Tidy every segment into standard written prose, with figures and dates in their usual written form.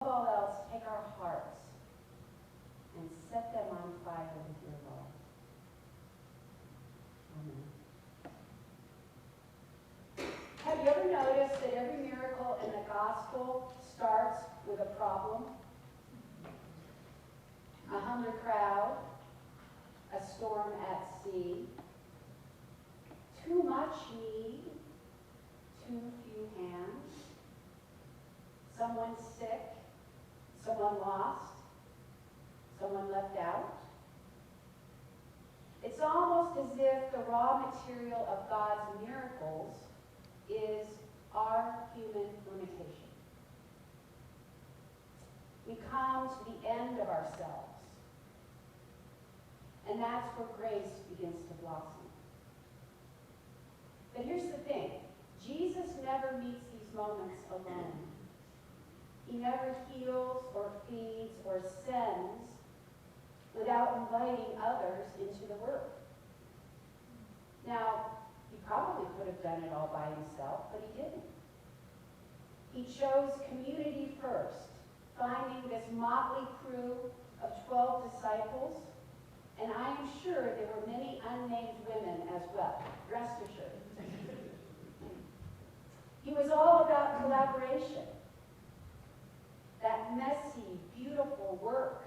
all else, take our hearts and set them on fire with your love. Amen. Have you ever noticed that every miracle in the gospel starts with a problem? A hungry crowd, a storm at sea, too much need, too few hands, someone sick, someone lost, someone left out. It's almost as if the raw material of God's miracles is our human limitation. We come to the end of ourselves, and that's where grace begins to blossom. But here's the thing. Jesus never meets these moments alone. He never heals or feeds or sends without inviting others into the work. Now, he probably could have done it all by himself, but he didn't. He chose community first, finding this motley crew of 12 disciples, and I am sure there were many unnamed women as well, rest assured. He was all about collaboration, that messy, beautiful work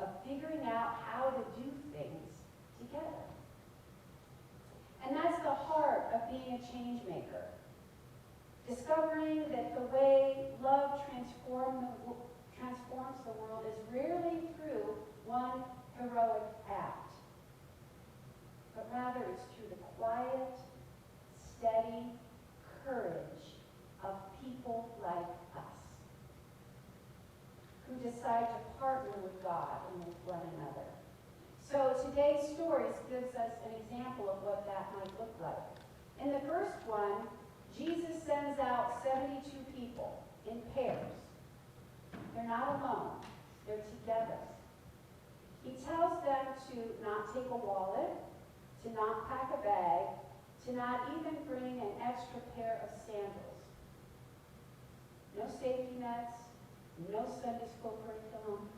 of figuring out how to do things together. And that's the heart of being a change maker. Discovering that the way love transforms the world is rarely through one heroic act, but rather it's through the quiet, steady courage of people like us who decide to partner with God and with one another. So today's stories gives us an example of what that might look like. In the first one, Jesus sends out 72 people in pairs. They're not alone. They're together. He tells them to not take a wallet, to not pack a bag, to not even bring an extra pair of sandals. No safety nets, no Sunday school curriculum,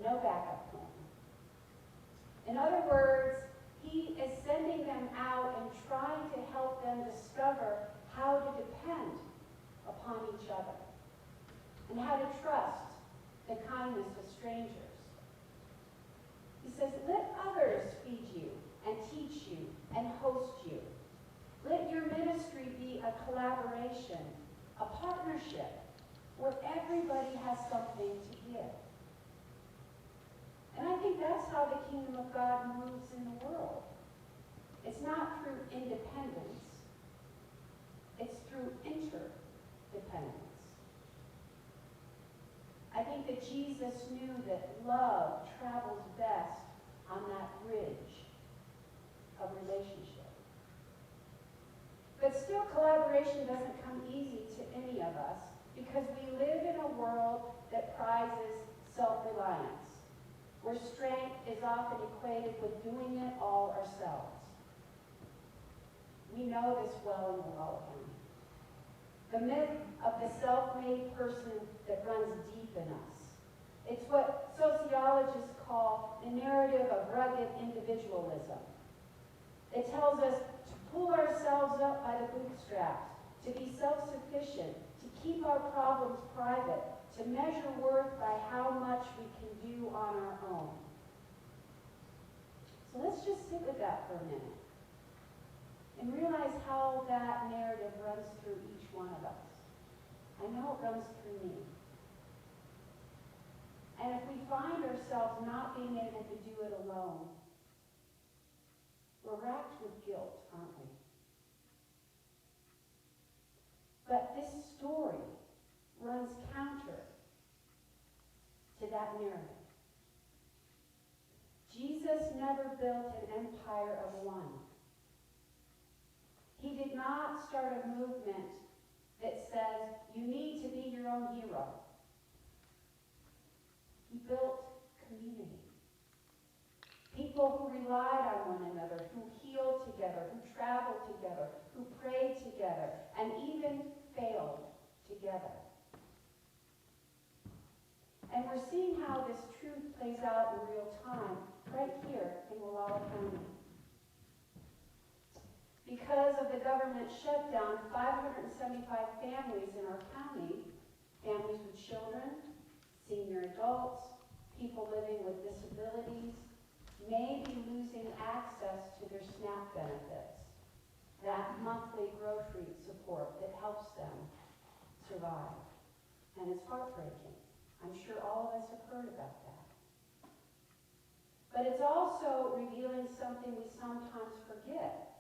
no backup plan. In other words, he is sending them out and trying to help them discover how to depend upon each other and how to trust the kindness of strangers. He says, let others feed you and teach you and host you. Let your ministry be a collaboration, a partnership, where everybody has something to give. And I think that's how the kingdom of God moves in the world. It's not through independence. It's through interdependence. I think that Jesus knew that love travels best on that bridge of relationship. But still, collaboration doesn't come easy to any of us because we live in a world that prizes self-reliance, where strength is often equated with doing it all ourselves. We know this well in the Walloon. The myth of the self-made person that runs deep in us. It's what sociologists call the narrative of rugged individualism. It tells us to pull ourselves up by the bootstraps, to be self-sufficient, to keep our problems private, to measure worth by how much we can do on our own. So let's just sit with that for a minute and realize how that narrative runs through each one of us. I know it runs through me. And if we find ourselves not being able to do it alone, we're racked with guilt, aren't we? But this story runs counter to that narrative. Jesus never built an empire of one. He did not start a movement that says you need to be your own hero. He built community. People who relied on one another, who healed together, who traveled together, who prayed together, and even failed together. And we're seeing how this truth plays out in real time right here in Walla County. Because of the government shutdown, 575 families in our county, families with children, senior adults, people living with disabilities, may be losing access to their SNAP benefits, that monthly grocery support that helps them survive. And it's heartbreaking. I'm sure all of us have heard about that. But it's also revealing something we sometimes forget.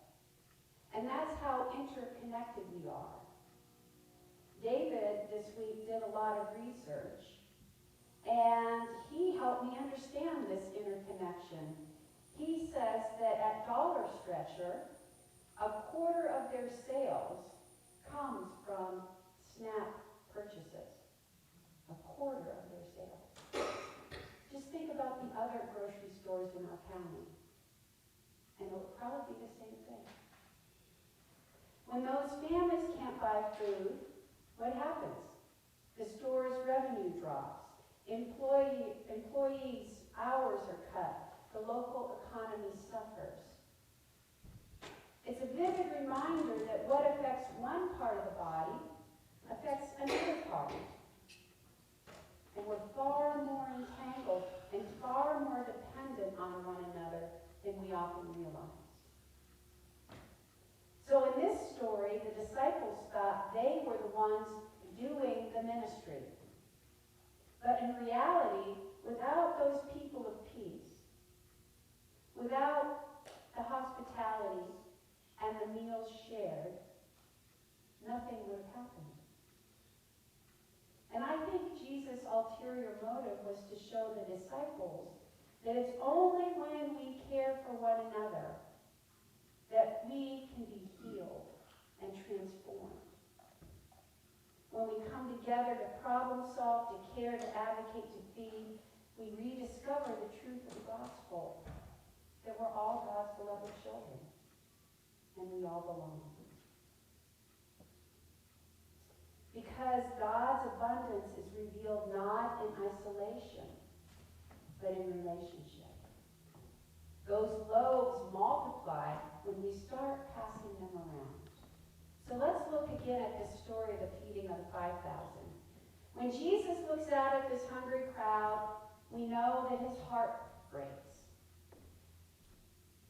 And that's how interconnected we are. David this week did a lot of research, and he helped me understand this interconnection. He says that at Dollar Stretcher, a quarter of their sales comes from SNAP purchases. A quarter of their sales. Just think about the other grocery stores in our county, and it will probably be the same thing. When those families can't buy food, what happens? The store's revenue drops. Employees' hours are cut. The local economy suffers. It's a vivid reminder that what affects one part of the body affects another part. And we're far more entangled and far more dependent on one another than we often realize. So in this story, the disciples thought they were the ones doing the ministry. But in reality, without those people of peace, without the hospitality and the meals shared, nothing would have happened. And I think Jesus' ulterior motive was to show the disciples that it's only when we care for one another that we can be healed and transformed. When we come together to problem solve, to care, to advocate, to feed, we rediscover the truth of the gospel, that we're all God's beloved children, and we all belong. Because God's abundance is revealed not in isolation, but in relationship. Those loaves multiply when we start passing them around. So let's look again at this story of the feeding of the 5,000. When Jesus looks out at this hungry crowd, we know that his heart breaks.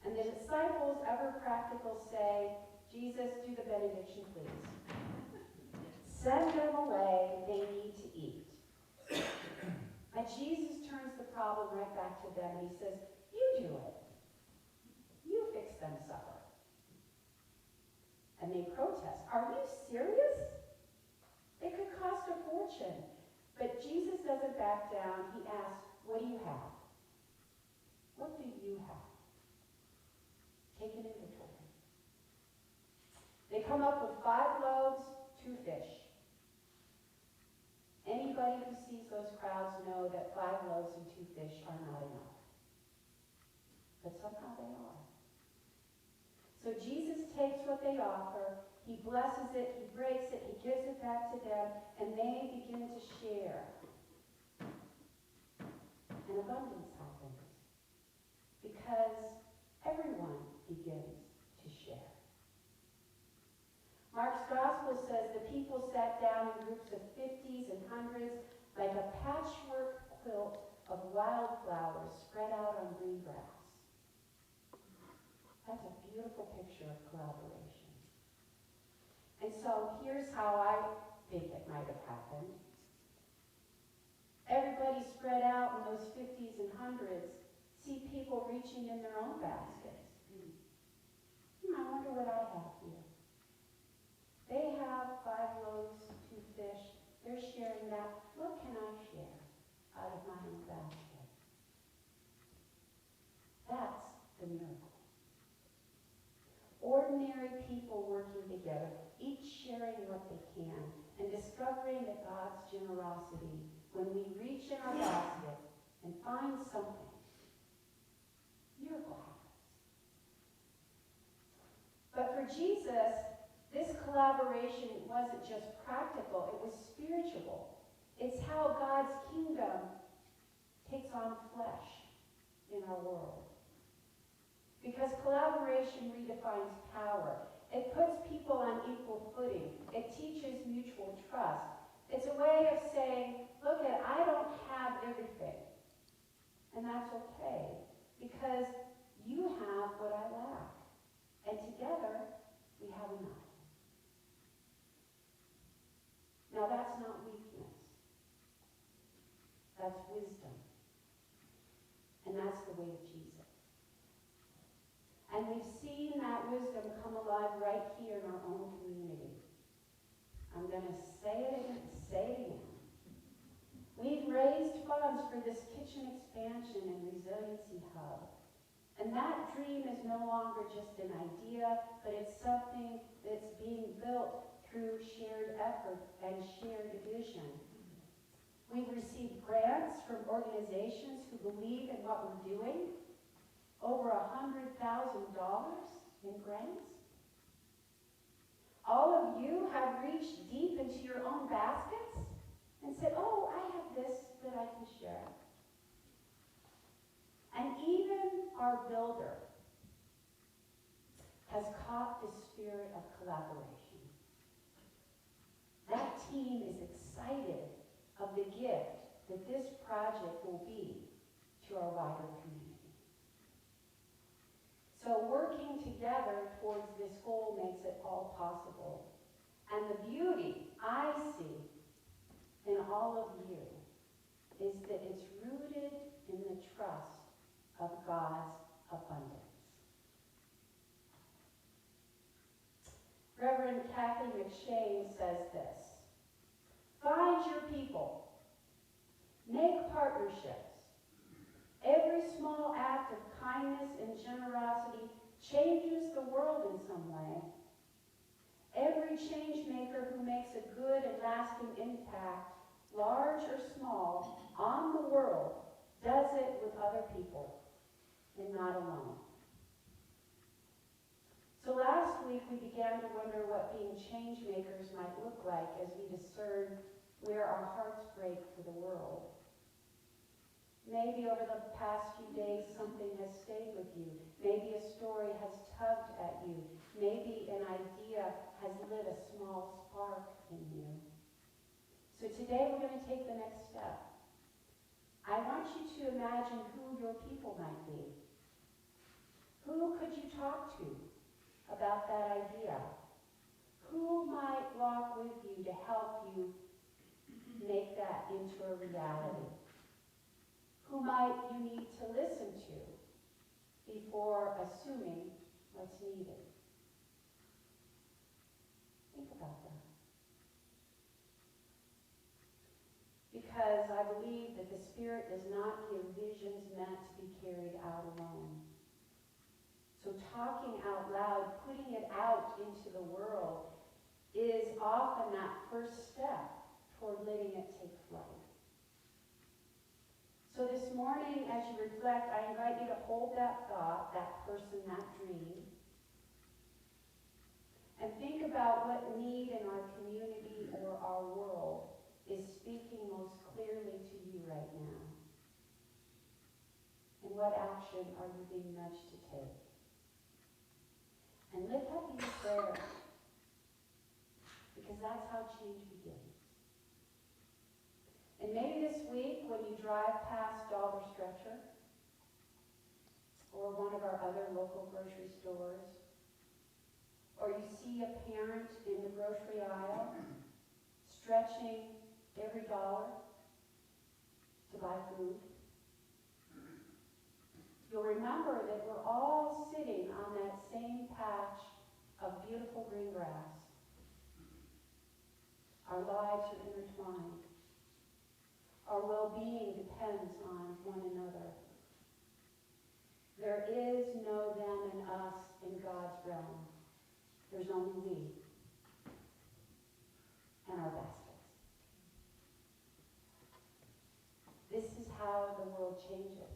And the disciples, ever practical, say, Jesus, do the benediction, please. Send them away, they need to eat. But Jesus turns the problem right back to them and he says, you do it. You fix them supper. And they protest. Are you serious? It could cost a fortune. But Jesus doesn't back down. He asks, what do you have? What do you have? Take an inventory. They come up with 5 loaves, 2 fish. Anybody who sees those crowds know that 5 loaves and 2 fish are not enough. But somehow they are. So Jesus takes what they offer, he blesses it, he breaks it, he gives it back to them, and they begin to share. And abundance happens. Because everyone begins to share. Mark's gospel says the people sat down in groups of 50s and 100s like a patchwork quilt of wildflowers spread out on green grass. That's a beautiful picture of collaboration. And so here's how I think it might have happened. Everybody spread out in those 50s and 100s, see people reaching in their own baskets. I wonder what I have here. They have 5 loaves, 2 fish. They're sharing that. What can I share out of my own basket? That's the miracle. Ordinary people working together, each sharing what they can, and discovering that God's generosity, when we reach in our basket and find something, miracle happens. But for Jesus, this collaboration wasn't just practical, it was spiritual. It's how God's kingdom flesh in our world. Because collaboration redefines power. It puts people on equal footing. It teaches mutual trust. It's a way of saying, look, I don't have everything. And that's okay, because you have what I lack. And together, we have enough. Now, that's not weakness. That's wisdom. And that's the way of Jesus. And we've seen that wisdom come alive right here in our own community. I'm going to say it again. We've raised funds for this kitchen expansion and resiliency hub. And that dream is no longer just an idea, but it's something that's being built through shared effort and shared vision. We've received grants from organizations who believe in what we're doing. Over $100,000 in grants. All of you have reached deep into your own baskets and said, oh, I have this that I can share. And even our builder has caught the spirit of collaboration. That team is excited of the gift that this project will be to our wider community. So working together towards this goal makes it all possible. And the beauty I see in all of you is that it's rooted in the trust of God's abundance. Reverend Kathy McShane says this: find your people. Make partnerships. Every small act of kindness and generosity changes the world in some way. Every change maker who makes a good and lasting impact, large or small, on the world, does it with other people and not alone. So last week we began to wonder what being change makers might look like as we discern where our hearts break for the world. Maybe over the past few days something has stayed with you. Maybe a story has tugged at you. Maybe an idea has lit a small spark in you. So today we're going to take the next step. I want you to imagine who your people might be. Who could you talk to about that idea? Who might walk with you to help you make that into a reality? Who might you need to listen to before assuming what's needed? Think about that. Because I believe that the Spirit does not give visions meant to be carried out alone. So talking out loud, putting it out into the world, is often that first step toward letting it take flight. So this morning, as you reflect, I invite you to hold that thought, that person, that dream, and think about what need in our community or our world is speaking most clearly to you right now. And what action are you being nudged to take? And lift up your prayer, because that's how change begins. And maybe this week, when you drive past Dollar Stretcher or one of our other local grocery stores, or you see a parent in the grocery aisle stretching every dollar to buy food, you'll remember that we're all sitting on that same patch of beautiful green grass. Our lives are intertwined. Our well-being depends on one another. There is no them and us in God's realm. There's only we and our baskets. This is how the world changes.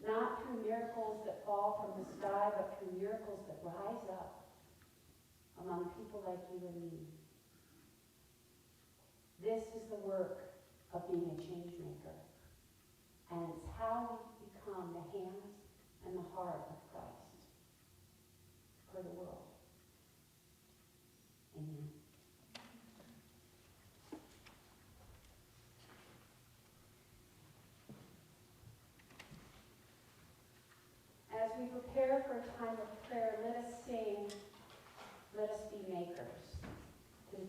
Not through miracles that fall from the sky, but through miracles that rise up among people like you and me. This is the work of being a change maker. And it's how we become the hands and the heart of Christ for the world. Amen. As we prepare for a time of prayer, let us sing, Let Us Be Makers. To the